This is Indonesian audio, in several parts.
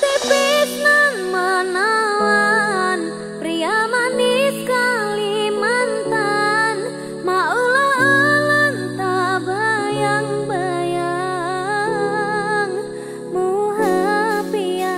tipis nan menawan, pria manis Kalimantan, maulah alon tak bayang-bayang muhapian.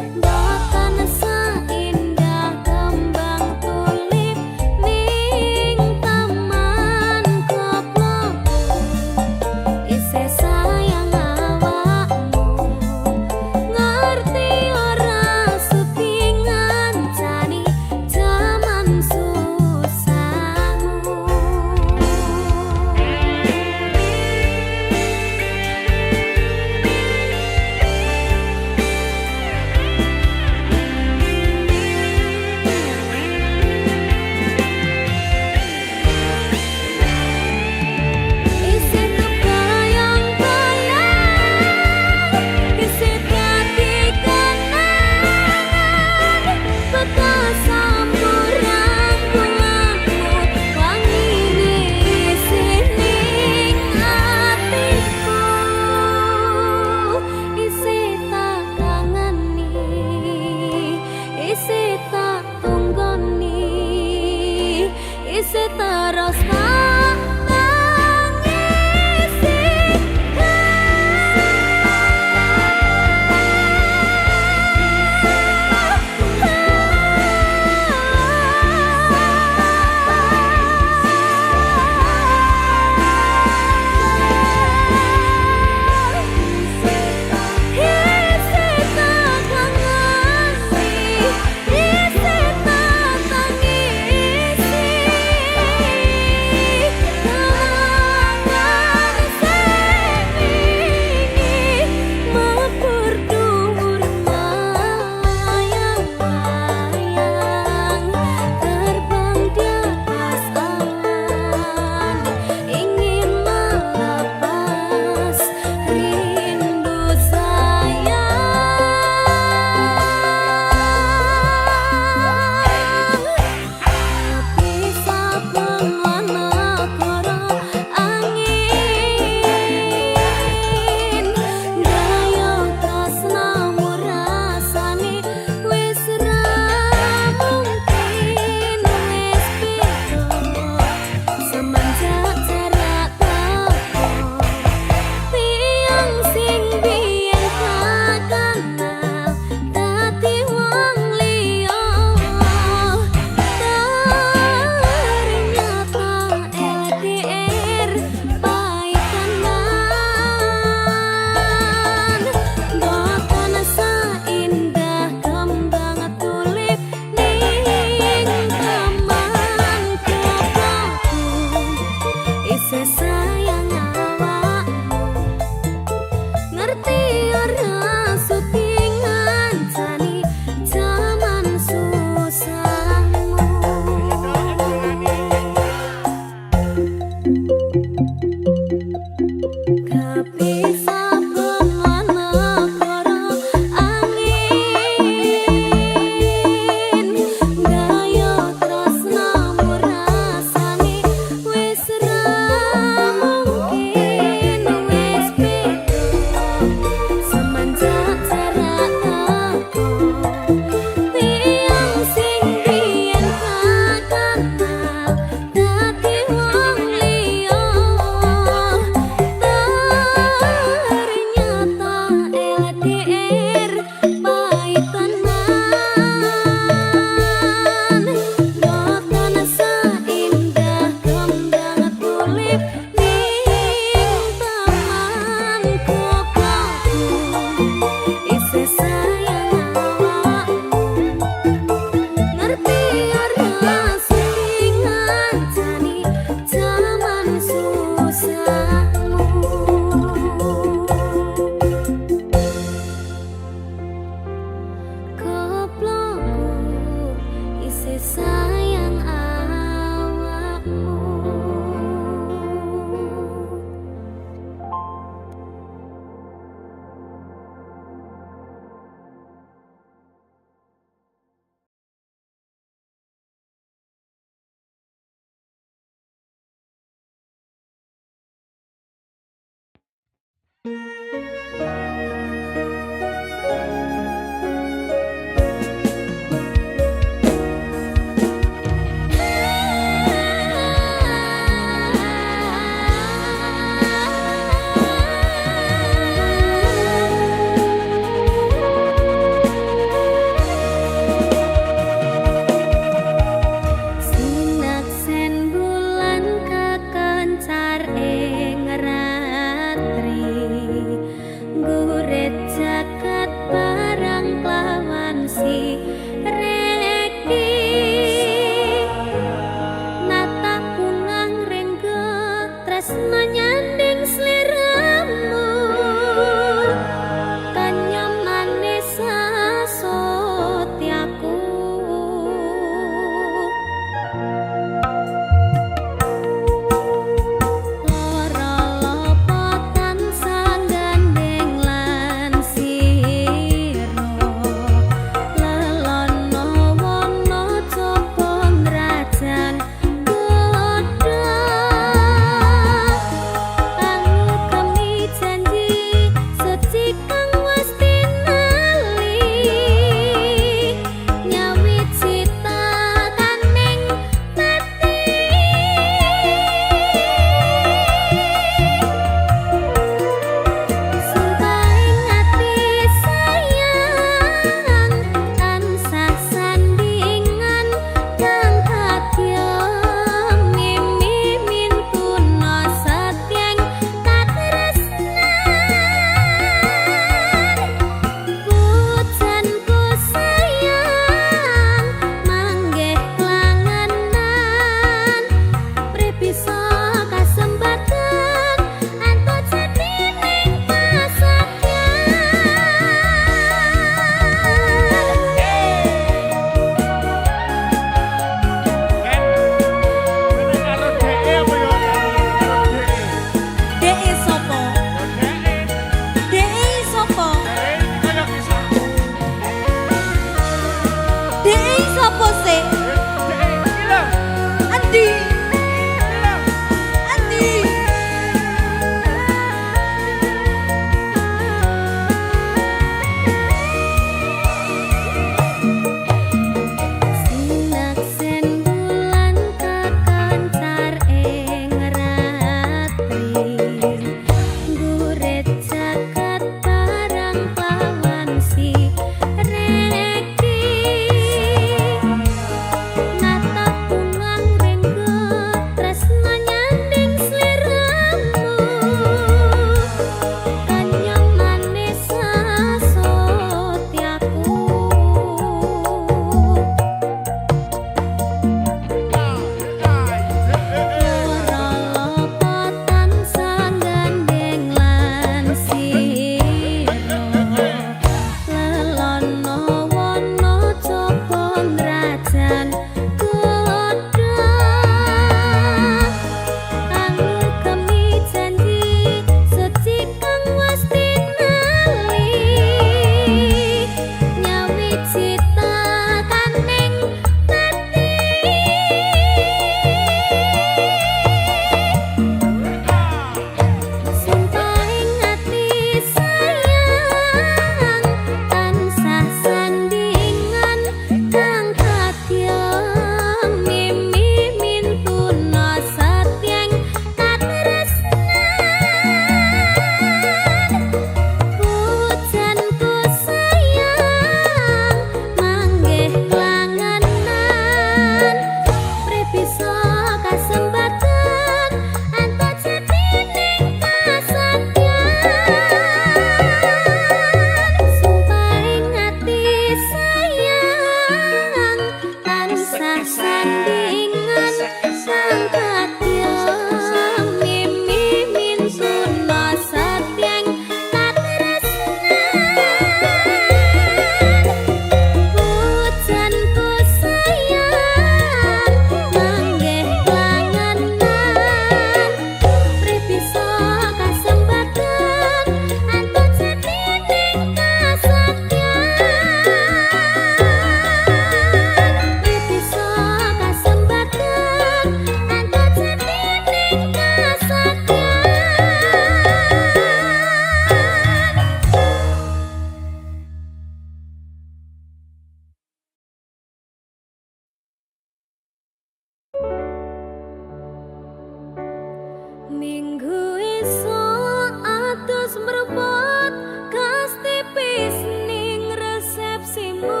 Minggu esuk atus mrebut kas tipis ning resepsimu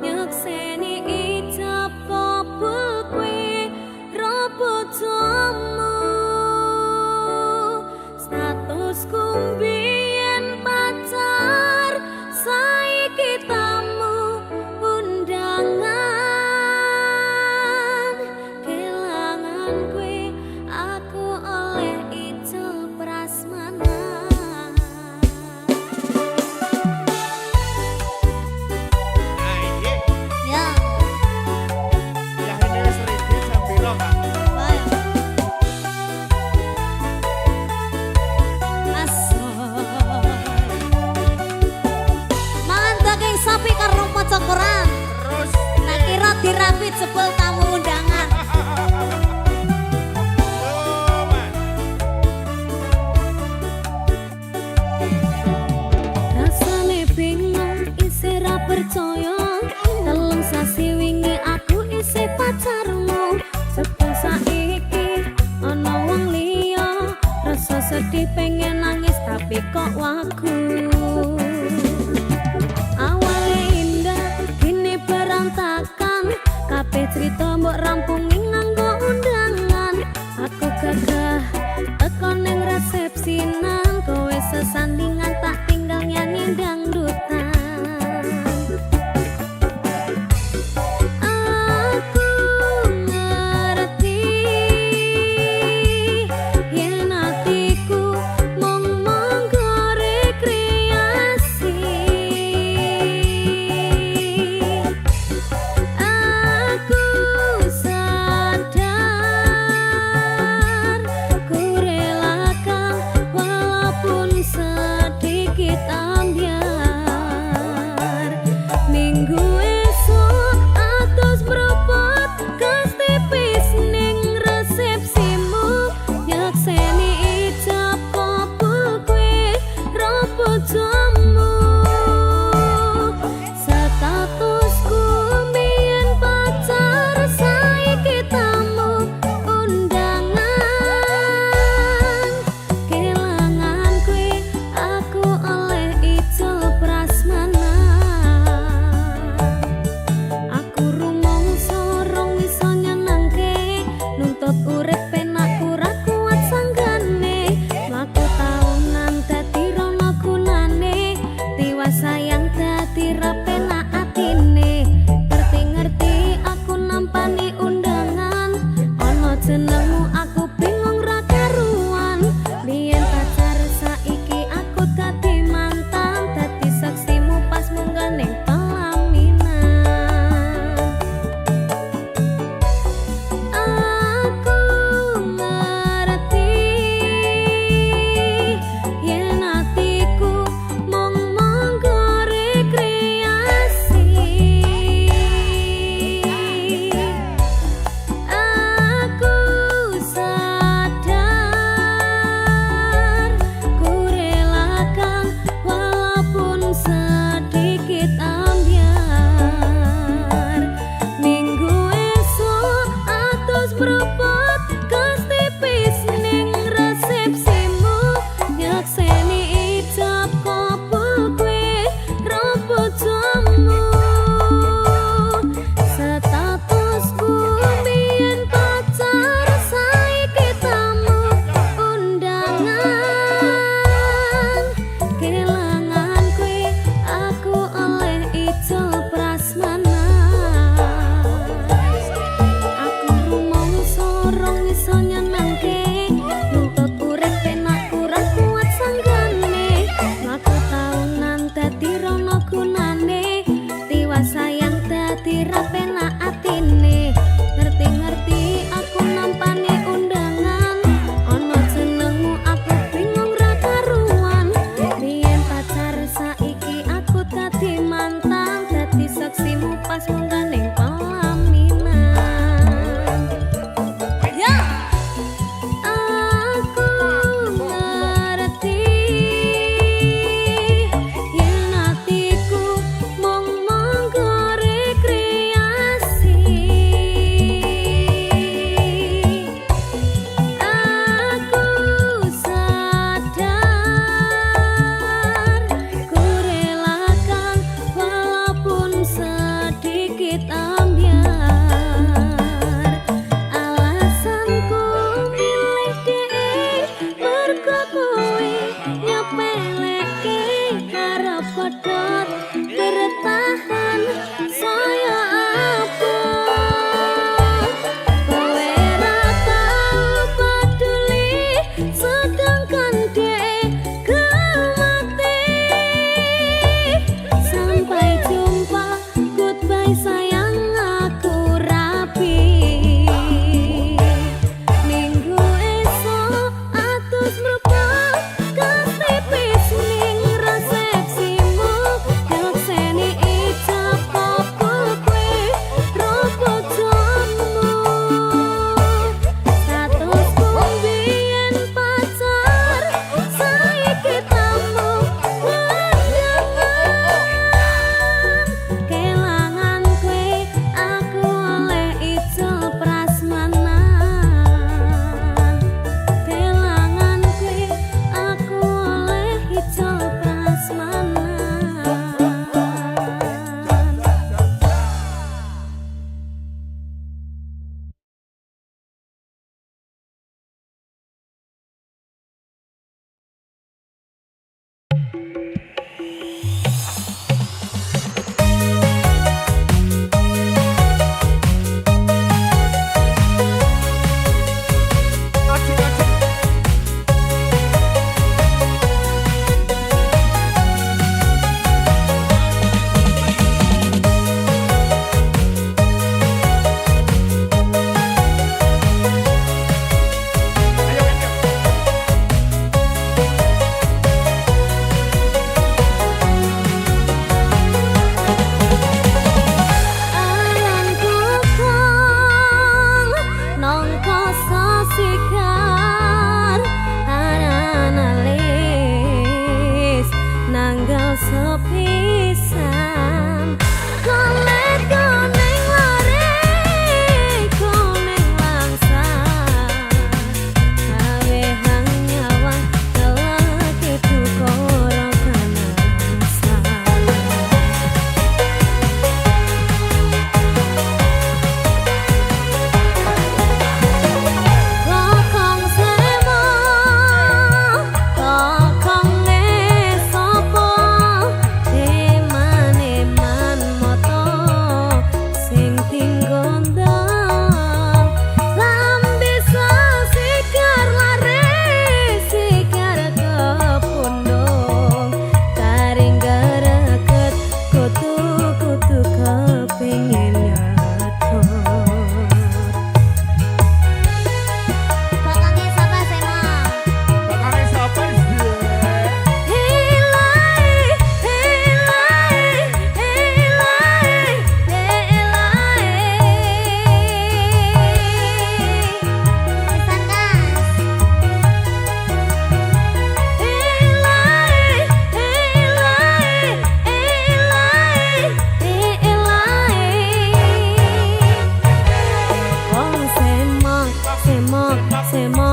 nyekseni ijab kabul kuwi robojomu statusku mbiyen pacar saiki tamu undangan kelangan kuwi aku oleh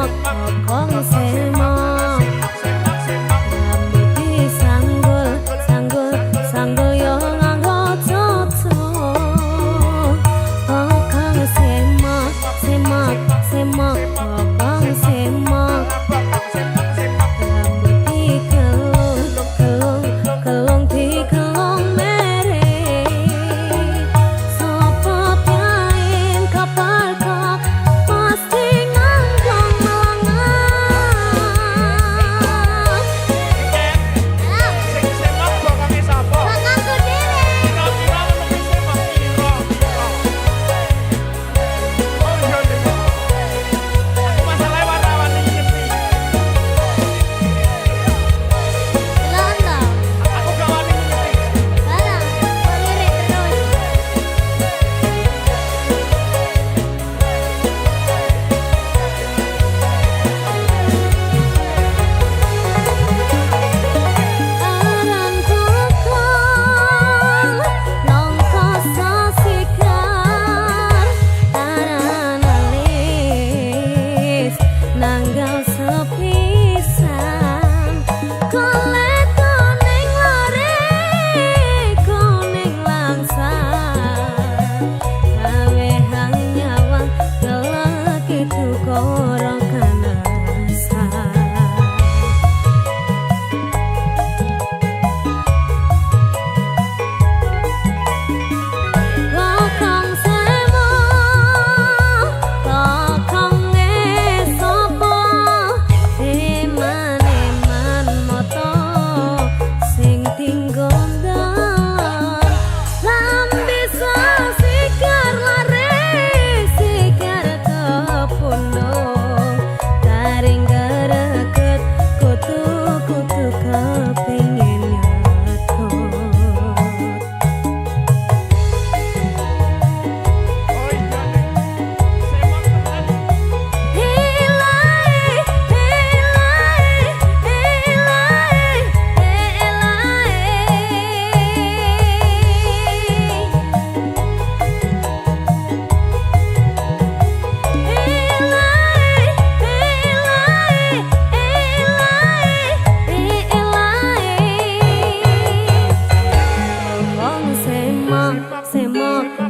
semak kokong semak rambut disanggul sanggul sanggul yo nganggo cocok kokong semak semak semak kokong semak rambut dikelung kelung kelung dikelung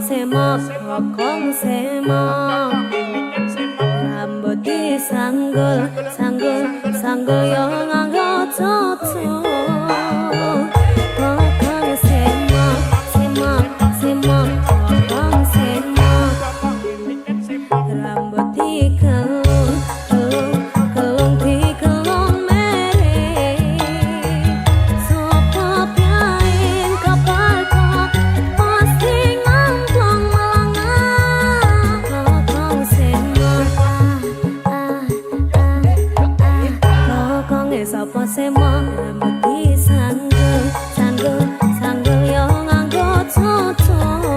semak kokong semak rambut disanggul sanggul sanggul yo nganggo cocok kokong semak semak semak kokong semak rambut dikelung kelung kelung dikelung mereh sopo piain kapal kok pasti ngomplong melangah kokong semak kokong sopo semak rambut disanggul sanggul sanggul yo nganggo cocok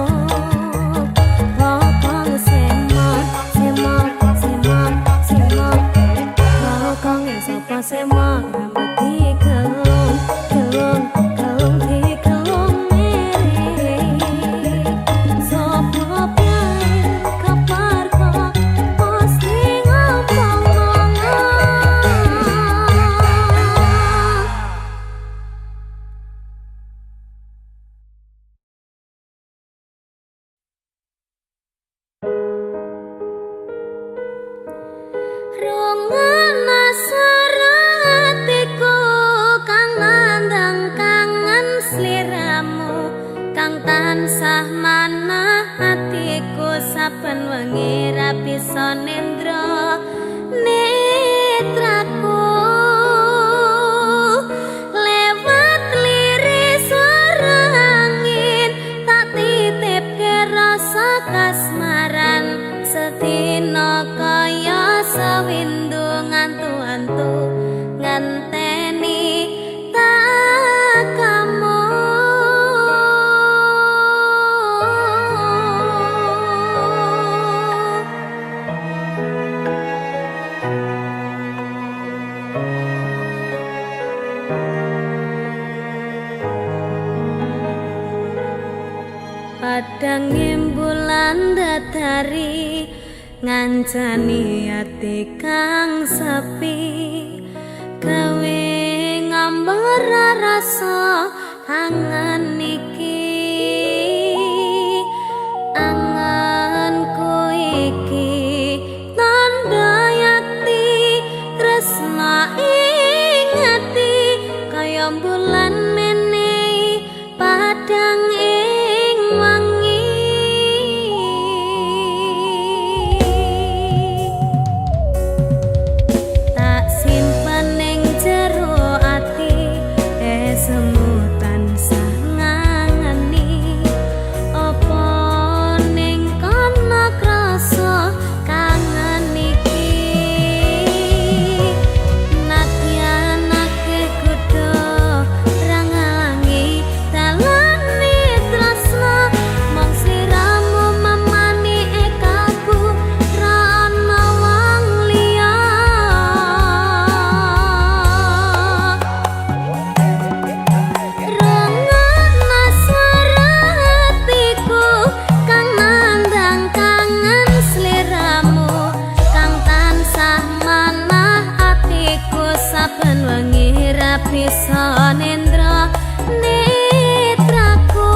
kokong semak semak semak semak kokong sopo semak rambut dikelung kelung kelung dikelung mereh sopo piain kapar kok pasti ngomong Rongan asaratiku kang nandang kangen sliramu kang tansah manah hatiku saben wengi ra bisa nendra netraku lewat liris suara angin tak titipke rasa kasmaran sedina kaya sawindu ngantu-antu ngenteni tak kamu padang bulan datari ngancani ati kang sepi gawe ngambar rasa kangen iki anganku iki tanda yakti tresna ing ati kaya bulan menehi padang ing wangi tak simpen ning jero ati semu tansah ngangeni apa ning kana krasa kangen iki nadyan akeh kudu rangangi dalane tresna mong sliramu mamani ekaku ra ana wong liya rengana swara hatiku kang nandang kangen sliramu kang tansah manah atiku saben wengi ra bisa nendra netraku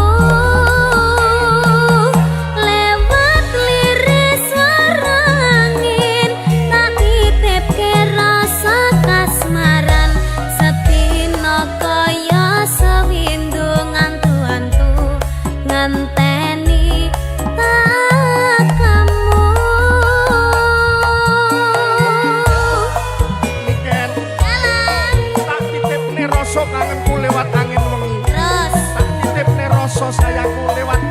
lewat liris swara angin tak titipke rasa kasmaran setino kaya sewindu ngantu-antu ngenteni tak kamu Niken jalan tak titipne rasa kangenku lewat angin wengi terus tak titipne rasa sayangku lewat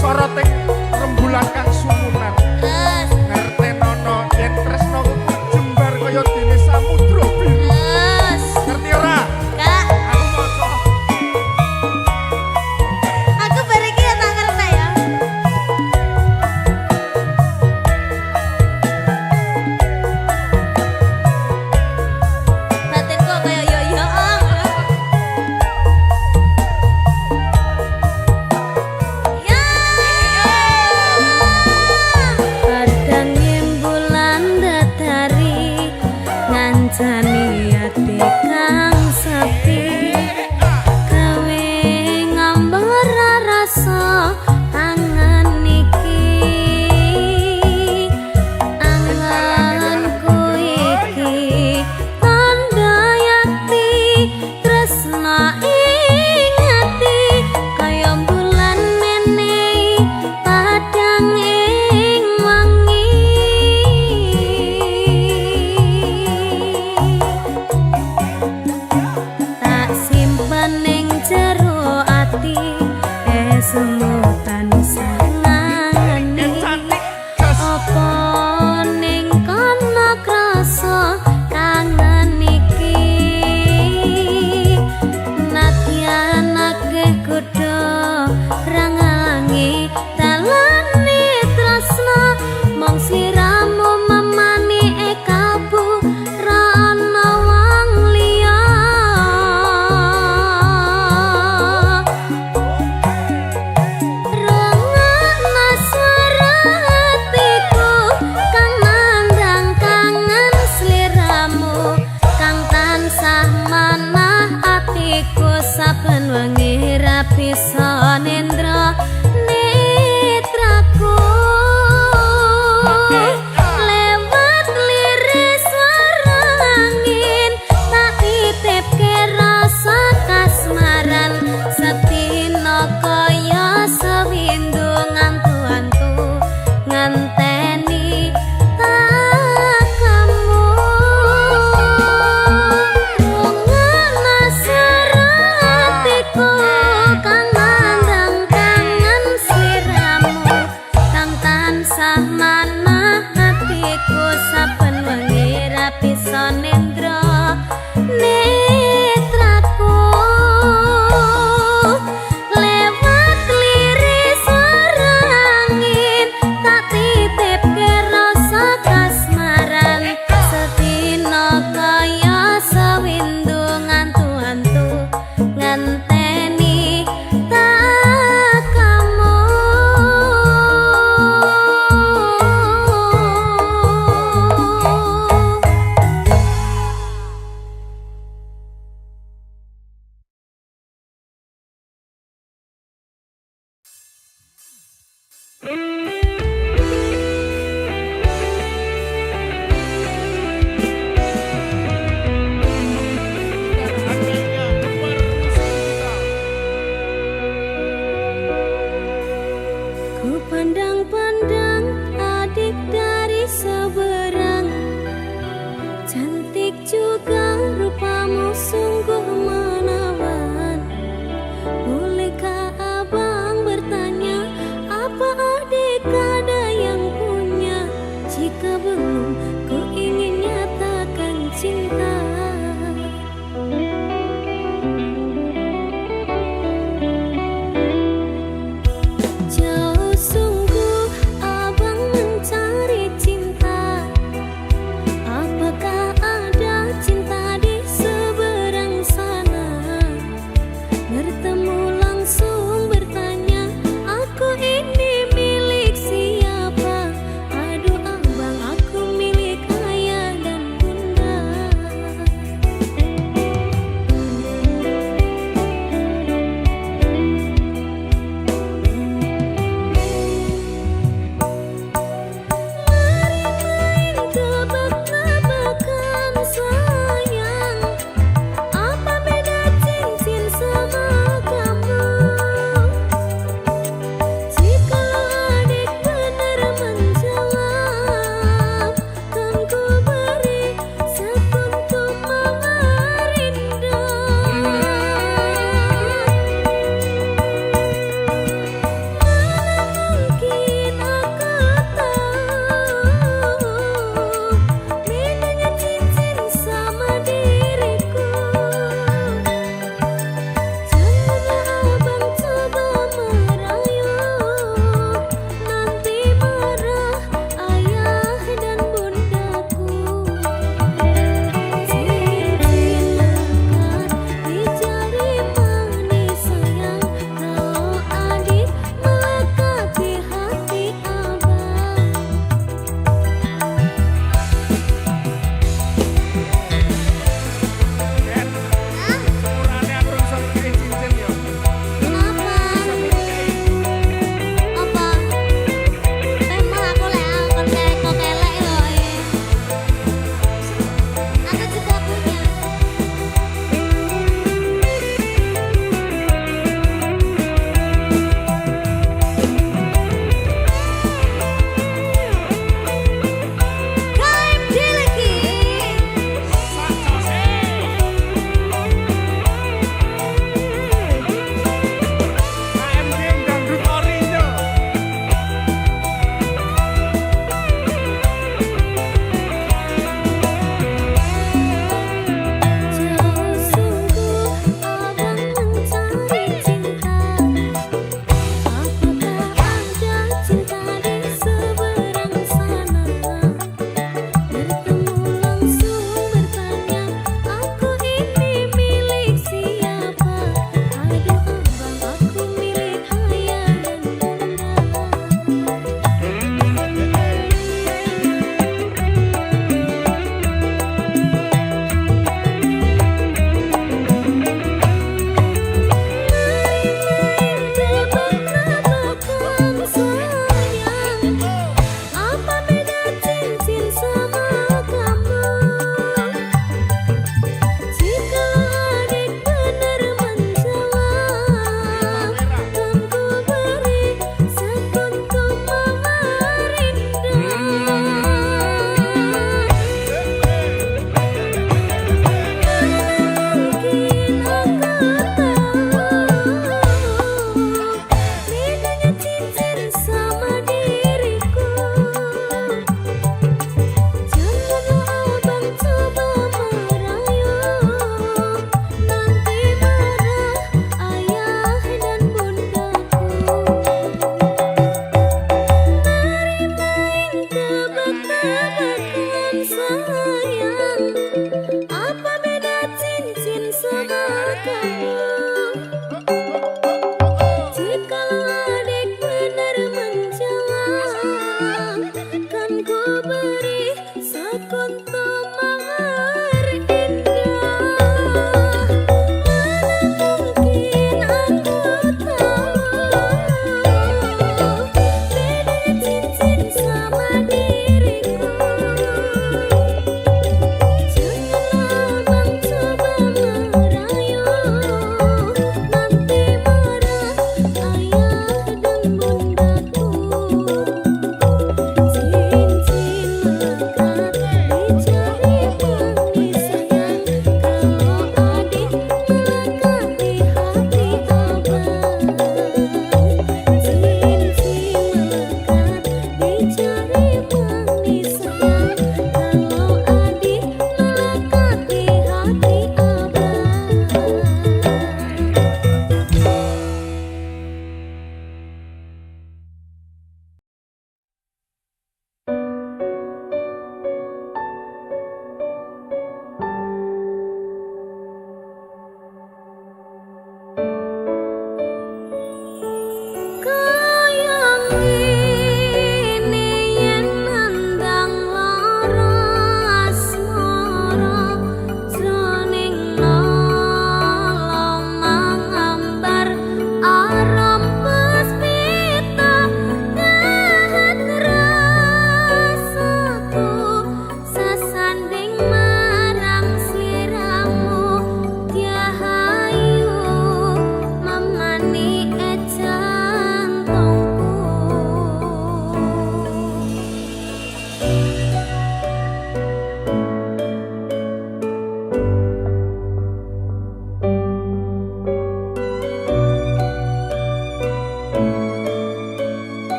soroting rembulan kang sumunan terus ngertenono yen tresnaku jembar kaya dene samudra biru terus ngerti ora kak aku maca aku bareng ya tak ngerti ya batinku kaya yo-yo ya kadang bulan datari ngancani ati kang sepi gawe ngambar rasa kangen iki anganku iki tanda yakti tresna ing ati kaya bulan menehi padang ing wangi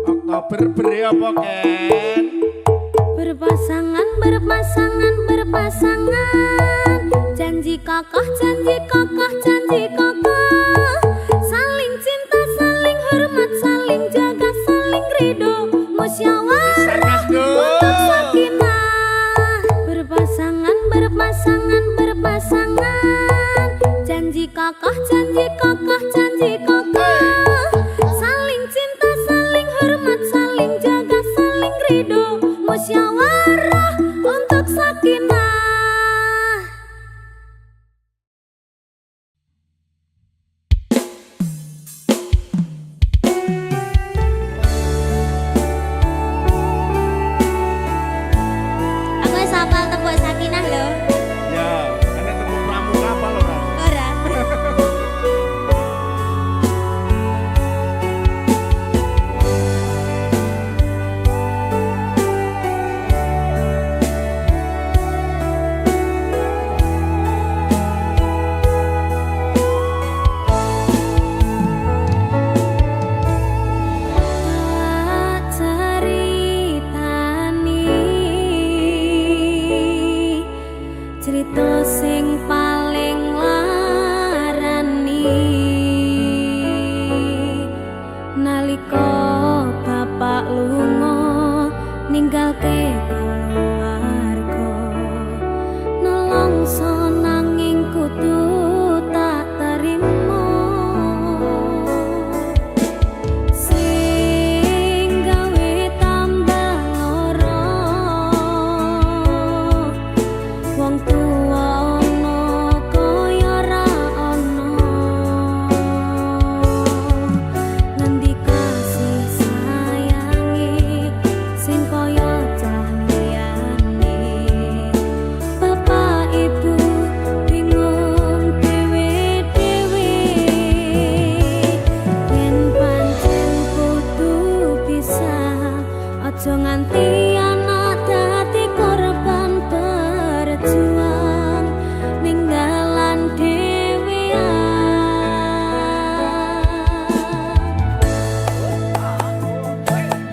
Oktober beri apa Ken? Berpasangan, berpasangan, berpasangan. Janji kokoh, janji kokoh, janji kokoh. Saling cinta, saling hormat, saling jaga, saling ridho, musyawarah untuk sakinah. Berpasangan, berpasangan, berpasangan. Janji kokoh, janji kokoh, janji kokoh. Saling cinta, saling hormat, saling jaga, saling ridho, musyawarah untuk sakinah. Aku wis hafal tembok sakinah lho. Ya, ana temu pramuka apa lho ora? Ora. Cerita sing paling larani nalika bapak lunga ninggalke keluarga nelongso nanging kudu tak terima sing gawe tambah lara wong tuwa ana kaya ra ana ngendi kasih sayange sing kaya cah liyane bapak ibu bingung dhewe-dhewe yen pancen kudu pisah aja nganti anak dadi korban berjuang ninggalan dhewean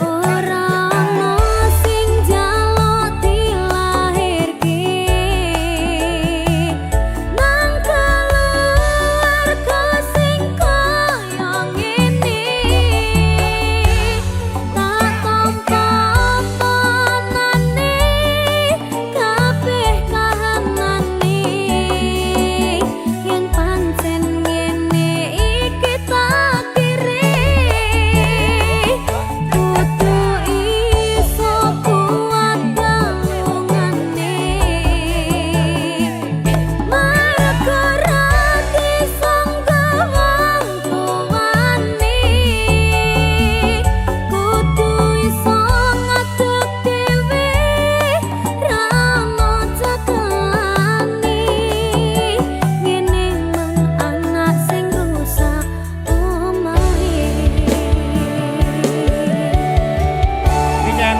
ora ana sing njaluk dilahirke nang keluarga sing kaya ngene tak tampa panane kabeh kahanane yen pancen ngene iki takdire kudu iso kuat gangungane mergo ra disangka wong tuwane kudu iso ngadeg dhewe ra ono cekelane ngene men anak sing rusak omahe. Iki Ken,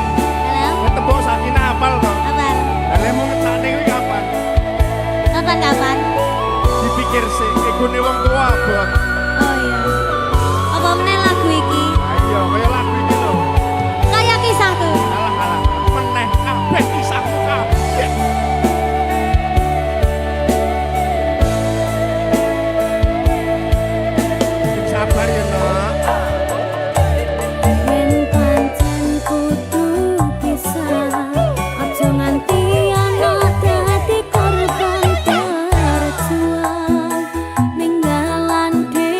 Halo, tembok sakinah apal to? kapan? Lah lemu ngecane kuwi kapan? Kapan? Dipikir sih, egone wong tua abot. Oh iya. Apa meneh lagu iki? Ayo, kaya lagu iki lho. Kayak kisahku. Alah, meneh kabeh kisahku kabeh. Sabar ya, Nak. Yen pancen kudu pisah, aja nganti anak dadi korban berjuang ninggalan dhewe.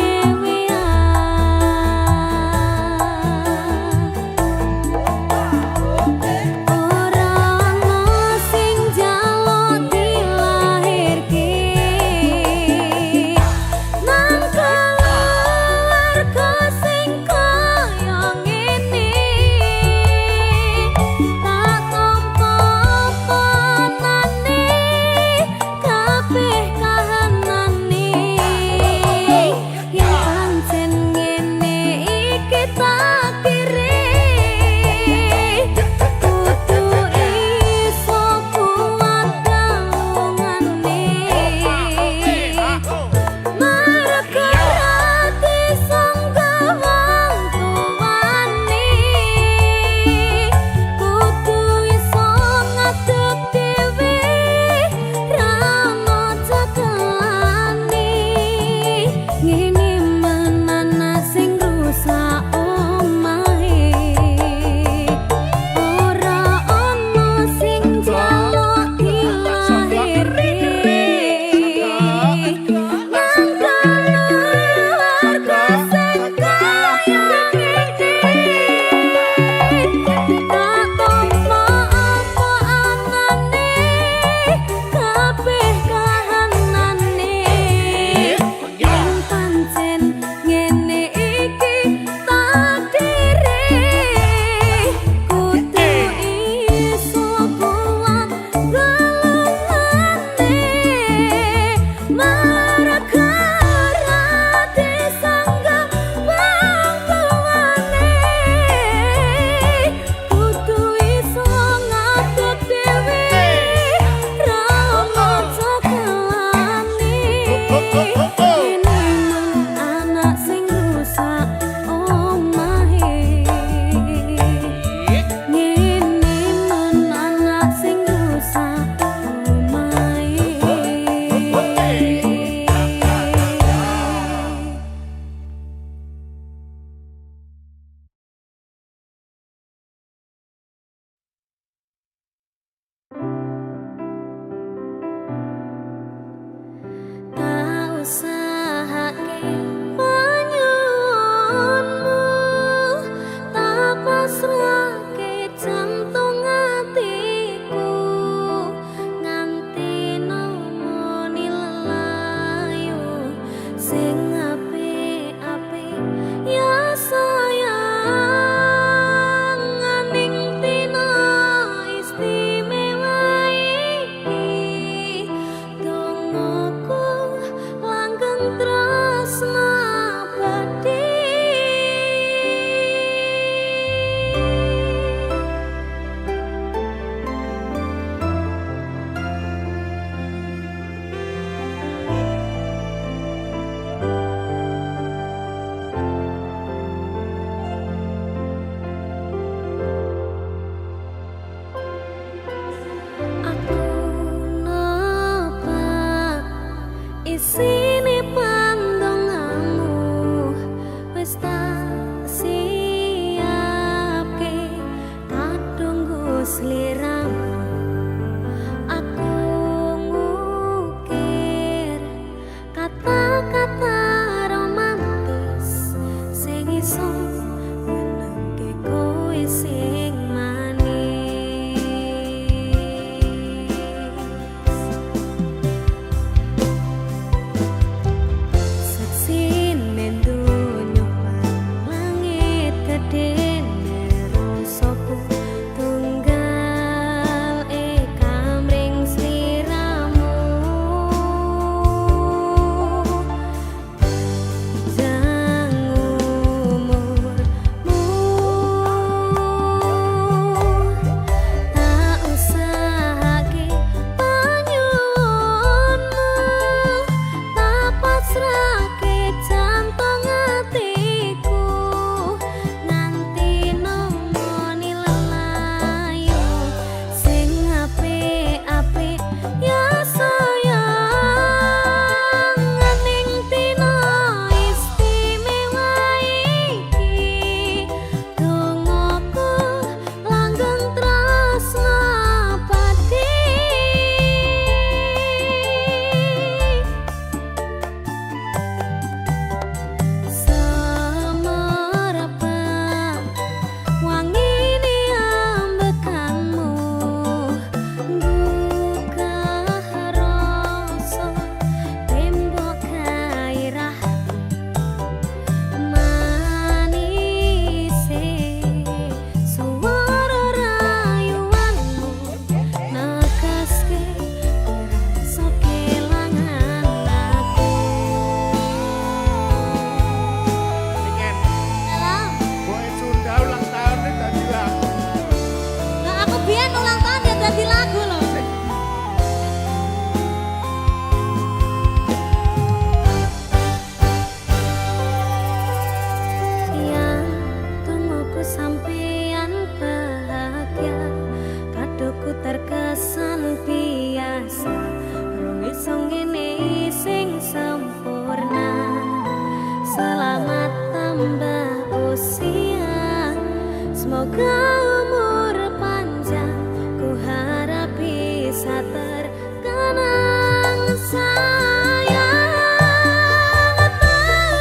Semoga umur panjang ku harap bisa terkenang sayang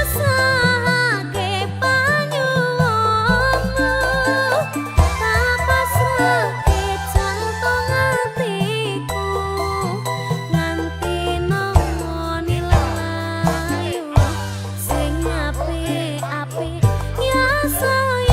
usahake panyuwunmu tak pasrahke jantung hatiku nganti nemoni lelayu sing apik-apik ya sayang.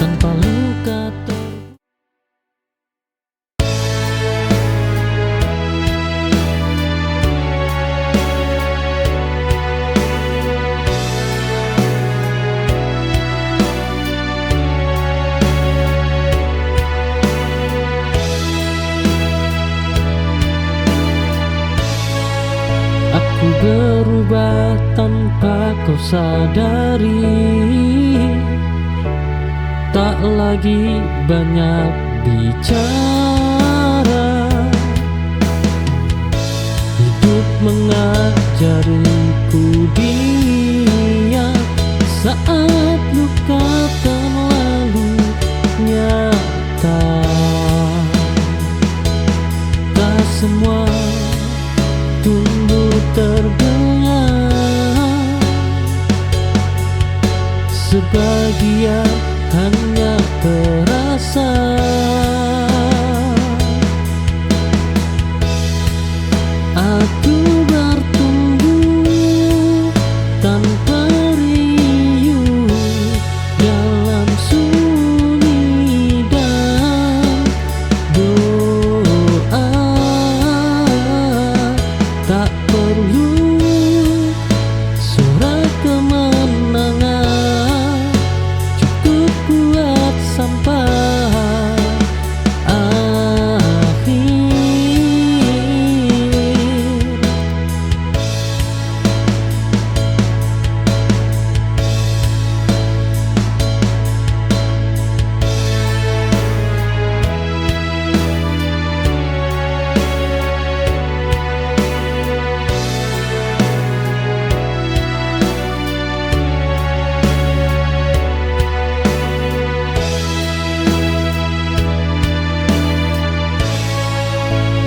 tanpa luka Aku berubah tanpa kau sadari, tak lagi banyak bicara. Hidup mengajariku dia saat luka terlalu nyata. Tak semua tumbuh tergenang, sebagian hanya terasa. Aku bertumbuh tanpa riuh dalam sunyi dan doa. Tak perlu surat kemenangan, cukup buat sampai akhir.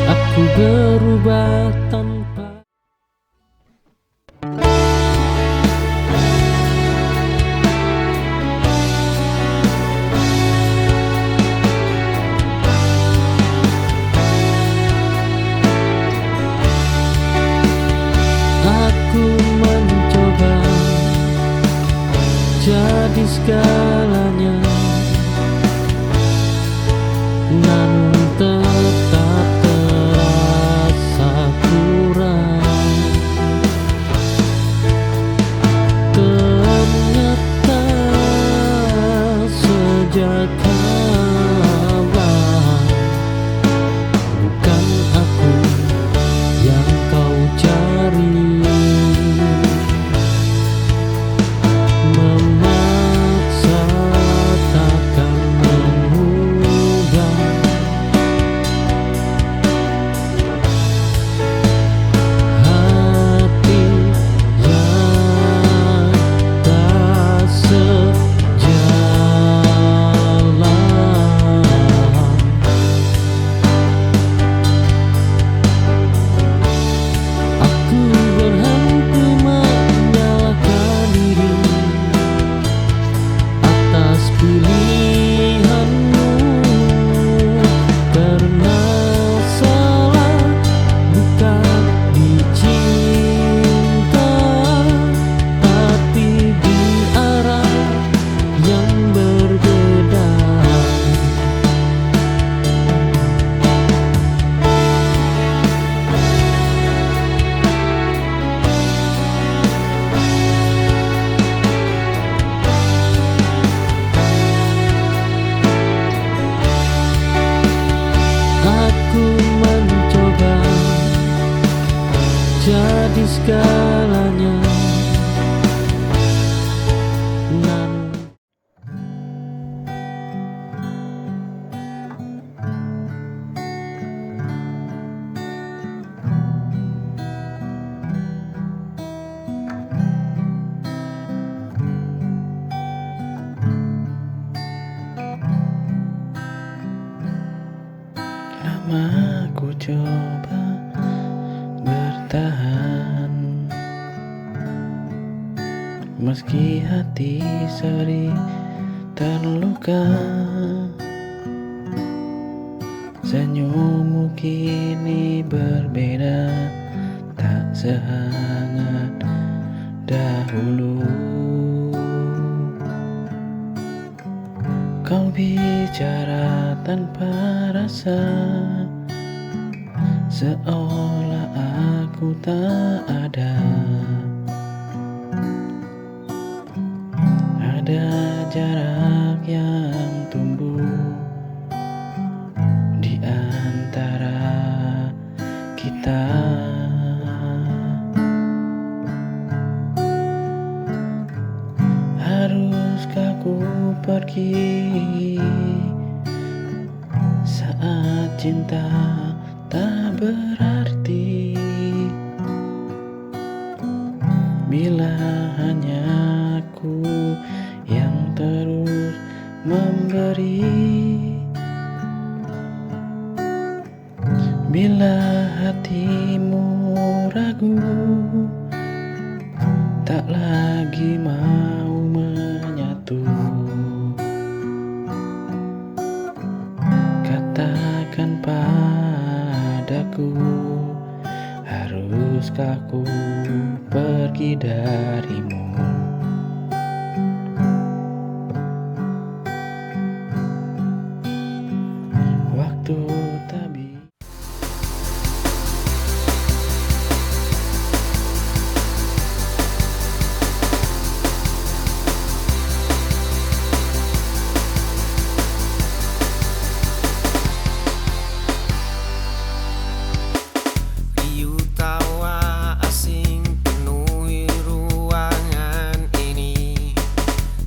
Aku berubah tanpa aku mencoba jadi segalanya, namun tetap terasa kurang. Ternyata sejak awal bukan aku yang kau cari. Memaksa takkan memudah, hati yang tak sejalan. Aku berhenti menyalahkan diri atas pilihanmu, karena salah bukan dicinta, tapi di arah yang berbeda. Aku mencoba jadi segalanya, namun lama ku coba bertahan, meski hati sering terluka. Senyummu kini berbeda, tak sehangat dahulu. Kau bicara tanpa rasa, seolah aku tak ada. Ada jarak yang tumbuh di antara kita. Haruskah ku pergi saat cinta tak berarti, bila hanya aku yang terus memberi, bila hatimu ragu tak lagi mau menyatu. Katakan padaku, haruskah ku pergi darimu? Waktu tak bisa. Riuh tawa asing penuhi ruangan ini.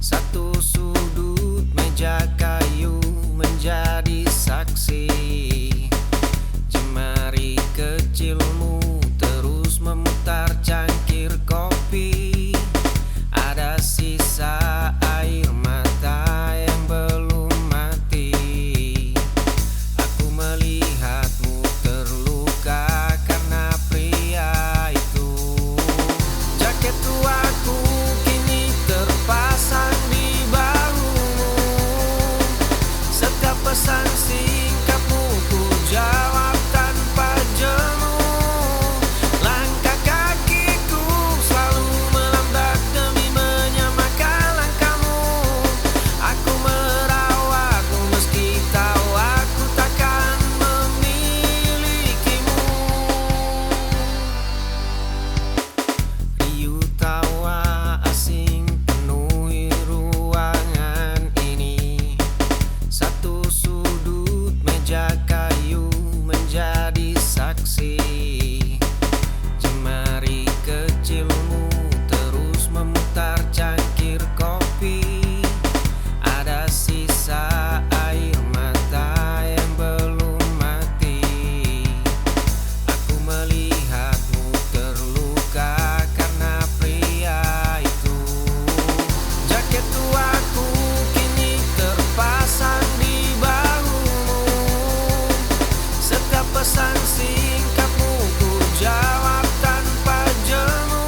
Satu sudut meja kayu menjadi saksi. Jemari kecilmu terus memutar cangkir kopi. Ada sisa air mata yang belum mati. Aku melihatmu terluka karena pria itu. Jaket tuaku kini terpasang di bahumu. Setiap pesan singkatmu ku jawab tanpa jemu. Langkah kakiku selalu melambat demi menyamakan langkahmu. Aku merawatmu meski tahu aku takkan memilikimu. Riuh tawa asing penuhi ruangan ini. Satu sudut meja kayu menjadi saksi. Jemari kecilmu terus memutar cangkir kopi. Ada sisa air mata yang belum mati. Aku melihatmu terluka karena pria itu. Jaket tuaku kini terpasang di bahumu. Setiap pesan singkatmu ku jawab tanpa jemu.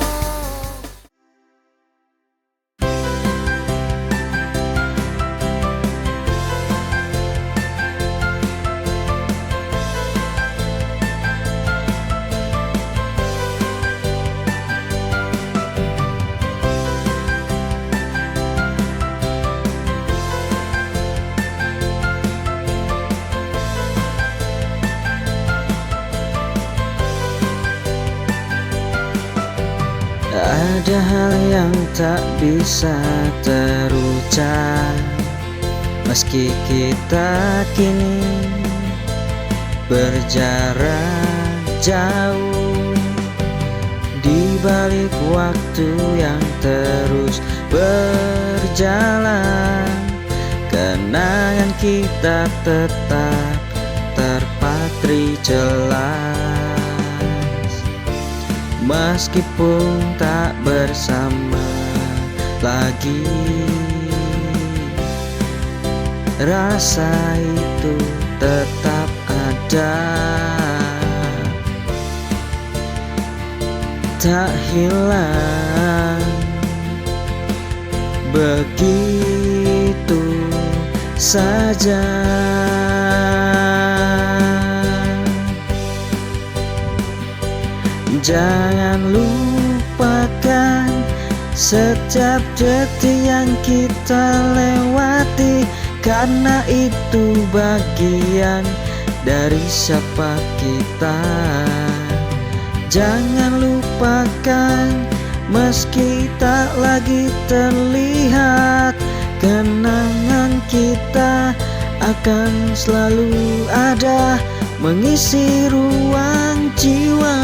Ada hal yang tak bisa terucap, meski kita kini berjarak jauh. Di balik waktu yang terus berjalan, kenangan kita tetap terpatri jelas. Meskipun tak bersama lagi, rasa itu tetap ada, tak hilang begitu saja. Jangan lupakan setiap detik yang kita lewati. karena itu bagian dari siapa kita. Jangan lupakan, meski tak lagi terlihat, kenangan kita akan selalu ada, mengisi ruang jiwa.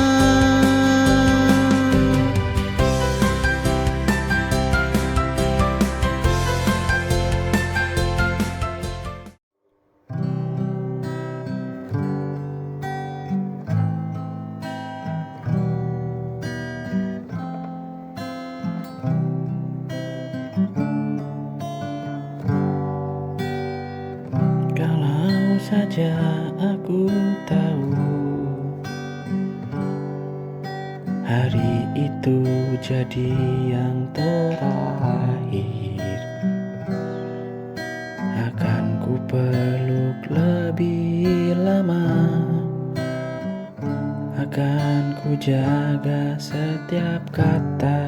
Kalau saja aku tahu hari itu jadi yang terakhir, akan ku peluk lebih lama, akan ku jaga setiap kata.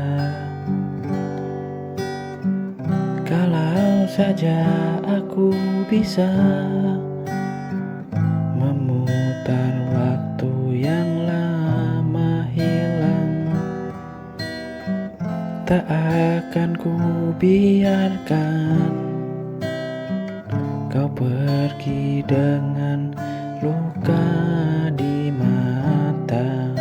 Kalau saja aku bisa memutar waktu yang lama hilang, tak akan ku biarkan kau pergi dengan luka di mata.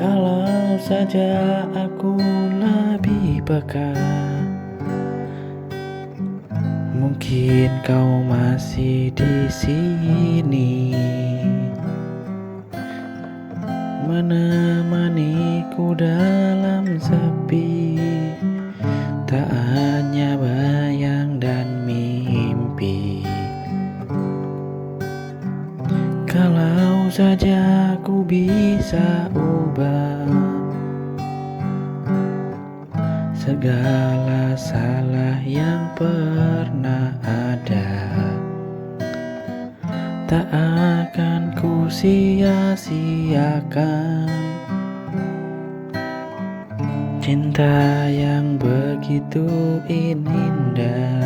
Kalau saja aku lebih peka, mungkin kau masih di sini, menemaniku dalam sepi, tak hanya bayang dan mimpi. Kalau saja aku bisa ubah segala salah yang pernah ada, tak akan ku sia-siakan cinta yang begitu indah.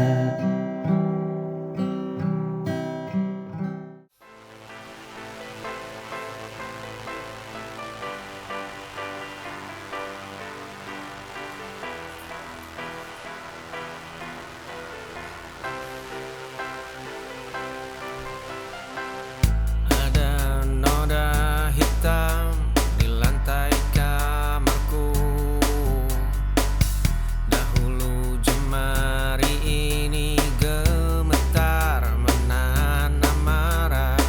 Ada noda hitam di lantai kamarku. Dahulu jemari ini gemetar menahan amarah.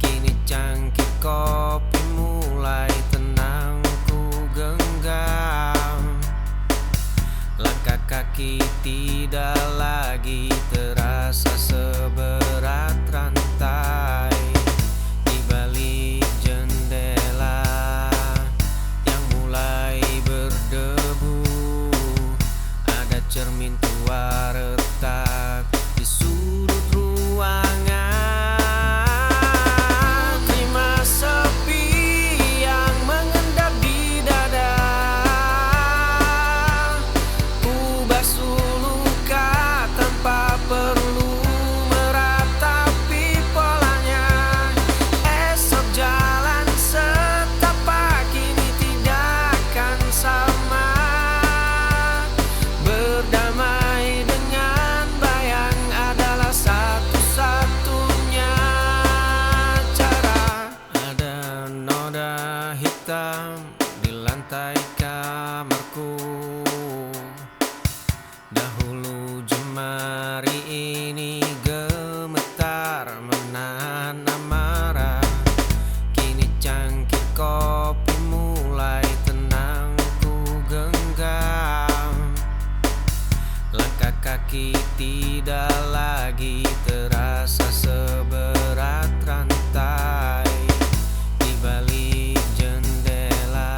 Kini cangkir kopi mulai tenang ku genggam. Langkah kaki tidak lagi terasa seberat rantai. Di balik jendela yang mulai berdebu, ada cermin tua retak di sudut ruangan. Terima sepi yang mengendap di dada. Ku basuh luka tanpa perlu meratapi polanya. Esok jalan setapak ini tidak akan sama. Berdamai dengan bayang adalah satu-satunya cara. Ada noda hitam di lantai kamarku. Dahulu jemari ini gemetar menahan amarah. Kini cangkir kopi mulai tenang ku genggam. Langkah kaki tidak lagi terasa seberat rantai. Di balik jendela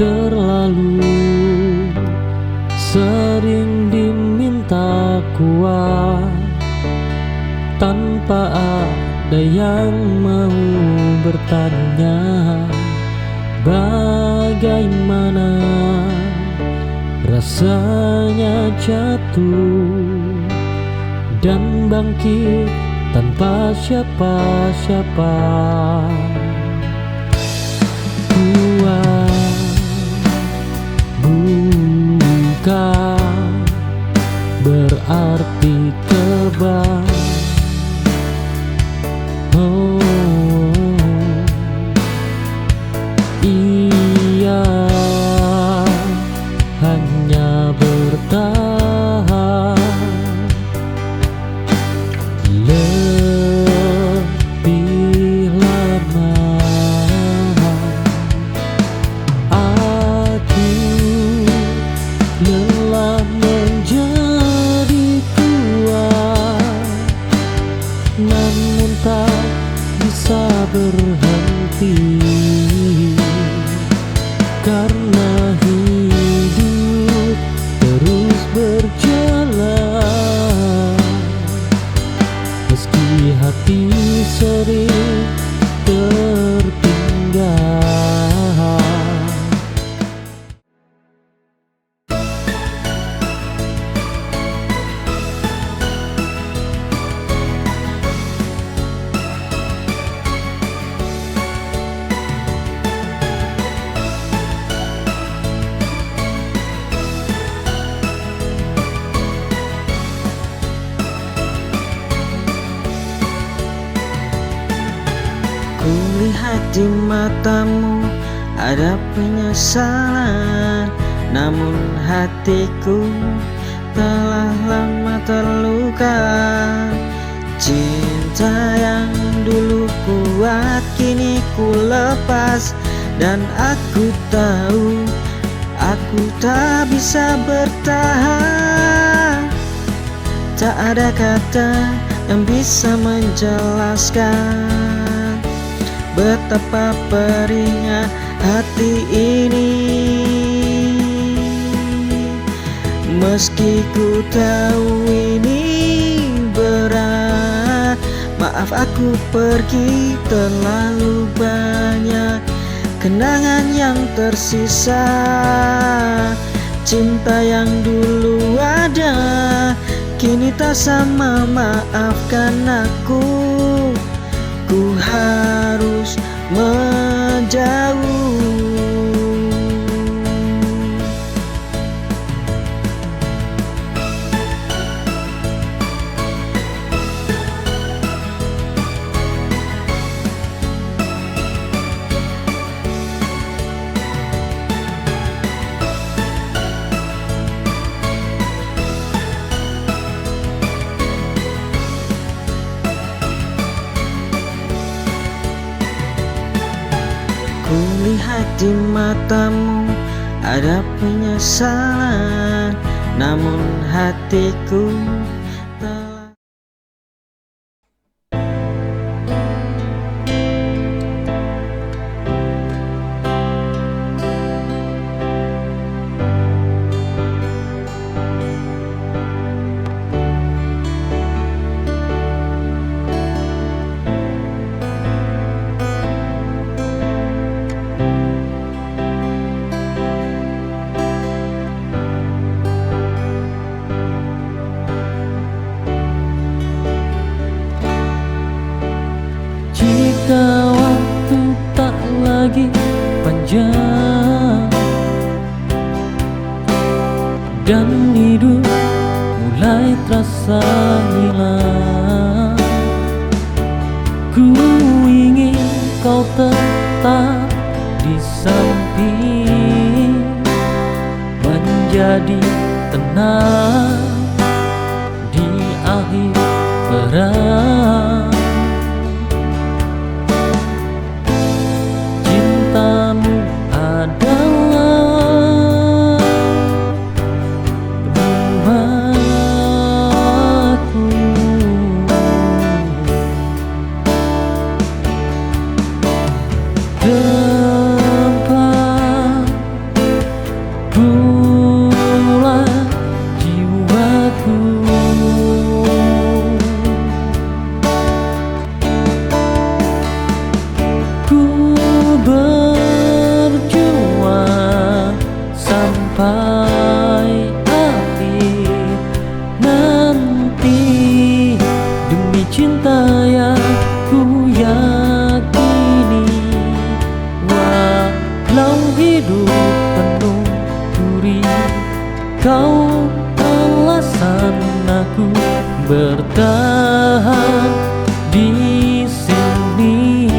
terlalu sering diminta kuat tanpa ada yang mau bertanya bagaimana rasanya jatuh dan bangkit tanpa siapa-siapa. Kuat bukan berarti kebal. Oh, ia hanya bertahan lebih lama. Aku lelah menjadi kuat, namun tak bisa berhenti karena hidup terus berjalan meski hati sering tertinggal. Kulihat di matamu ada penyesalan, namun hatiku telah lama terluka. Cinta yang dulu kuat kini ku lepas, dan aku tahu aku tak bisa bertahan. Tak ada kata yang bisa menjelaskan betapa perihnya hati ini. Meski ku tahu ini berat, maaf aku pergi, terlalu banyak kenangan yang tersisa. Cinta yang dulu ada kini tak sama, maafkan aku. Ku harus menjauh. Kulihat di matamu ada penyesalan, namun hatiku telah. Jika waktu tak lagi panjang dan hidup mulai terasa hilang, ku ingin kau tetap di samping, menjadi tenang di akhir perang. Cintamu adalah rumahku, tempat hidup penuh duri, kau alasan aku bertahan di sini.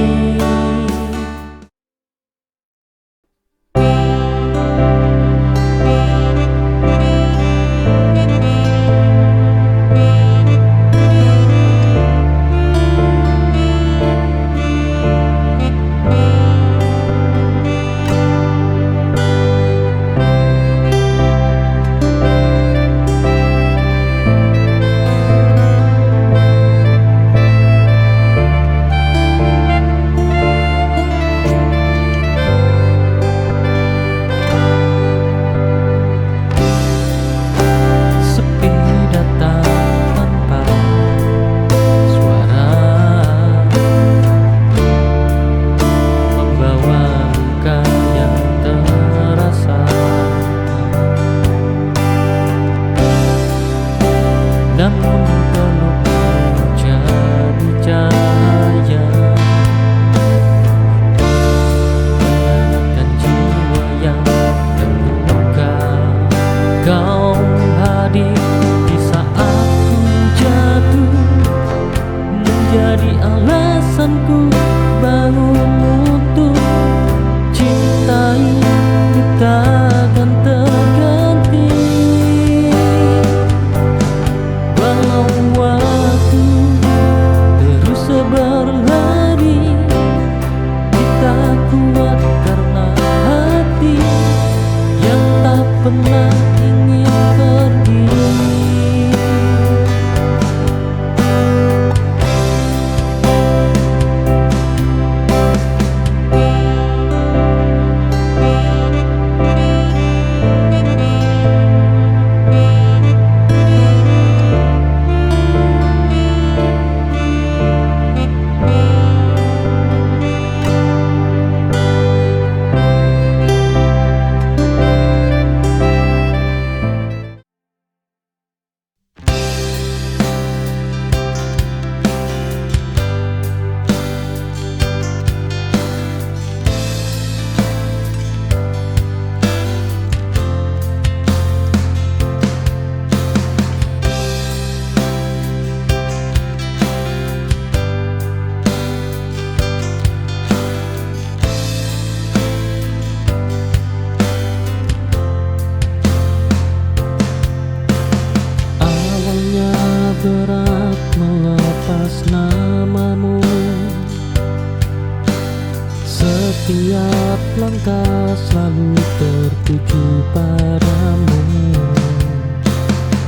Setiap langkah selalu tertuju padamu.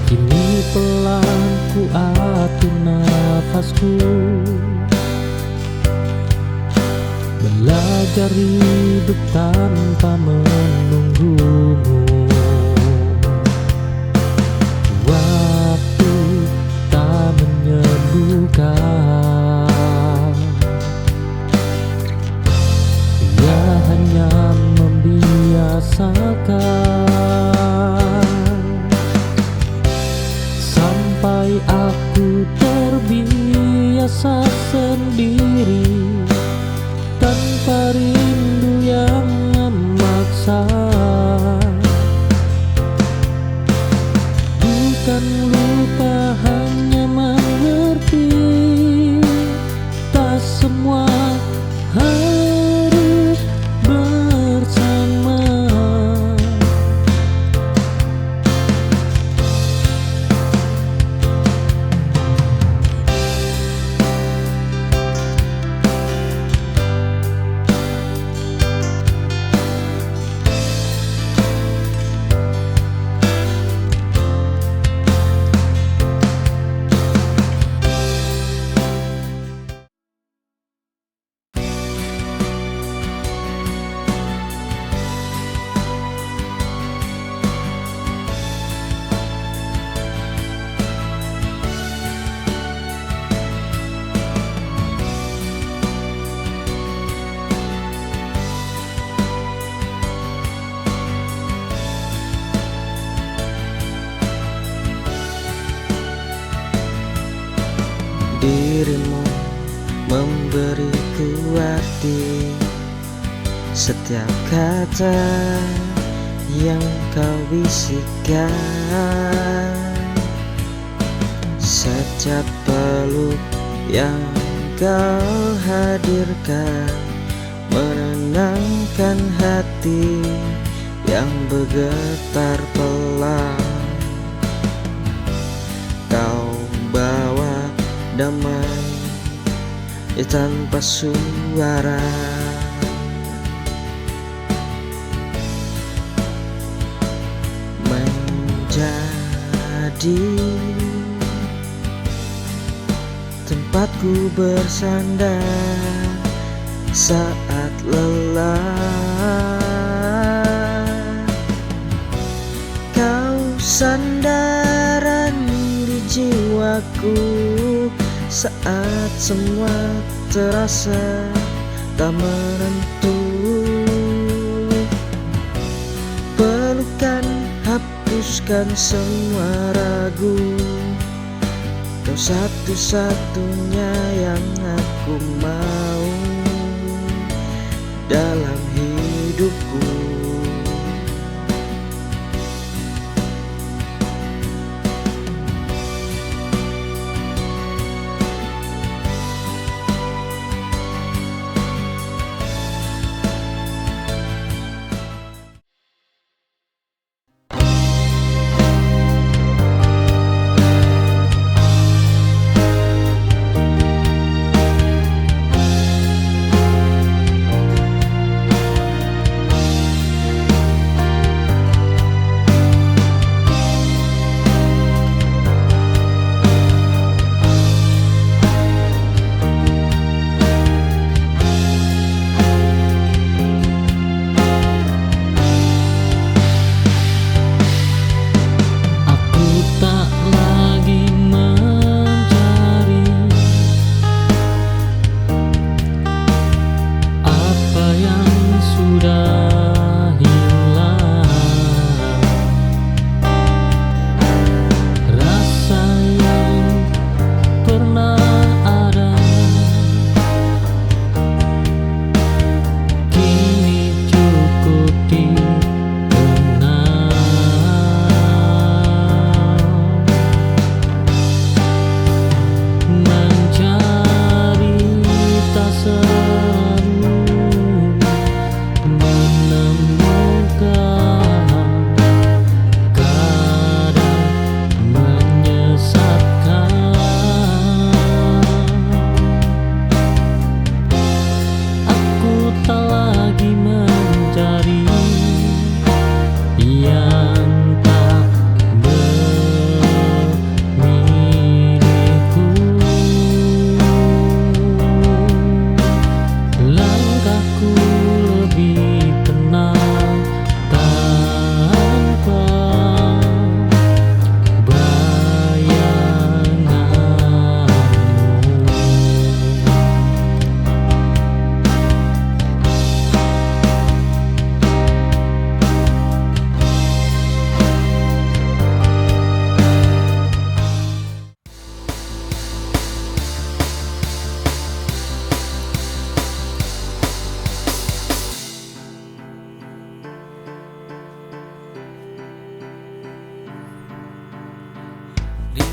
Kini pelan ku atur nafasku, belajar hidup tanpa menunggumu. Waktu tak menyembuhkan, ia hanya membiasakan, sampai aku terbiasa sendiri tanpa rindu yang memaksa. Bukan lupa, hanya mengerti, tak semua harus bersama. Dirimu memberiku arti setiap kata yang kau bisikkan, setiap peluk yang kau hadirkan, menenangkan hati yang bergetar pelan. Kau bawa damai tanpa suara, menjadi tempatku bersandar saat lelah. Kau sandaran di jiwaku saat semua terasa tak menentu. Pelukan hapuskan semua ragu, kau satu-satunya yang aku mau dalam hidupku.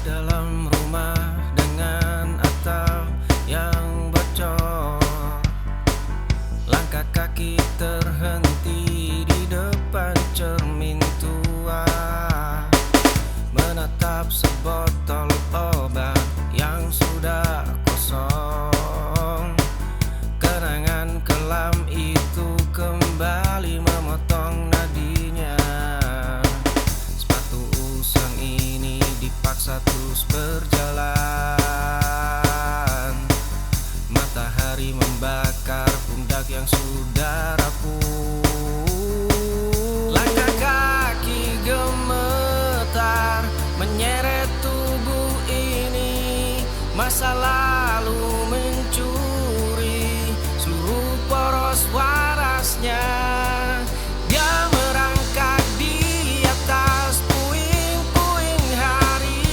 dalam rumah dengan atap yang bocor. Langkah kaki terhenti di depan cermin tua, menatap sebotol obat yang sudah kosong. Kenangan kelam itu kembali memotong nadinya. Sepatu usang ini dipaksa terus berjalan. Matahari membakar pundak yang sudah rapuh. Langkah kaki gemetar menyeret tubuh ini. Masa lalu mencuri seluruh poros warasnya. Dia merangkak di atas puing-puing hari.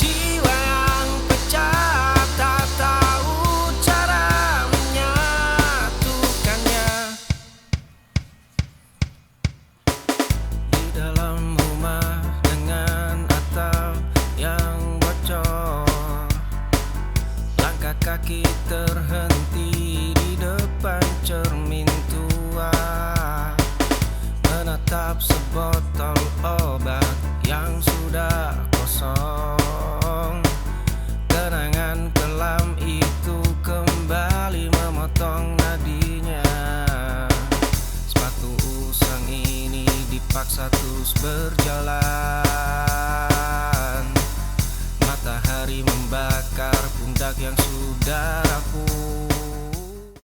Jiwa yang pecah tak tahu cara menyatukannya. Langkah kaki terhenti di depan cermin tua, menatap sebotol obat yang sudah kosong. Kenangan kelam itu kembali memotong nadinya. Sepatu usang ini dipaksa terus berjalan. Matahari membakar pundak yang sudah rapuh.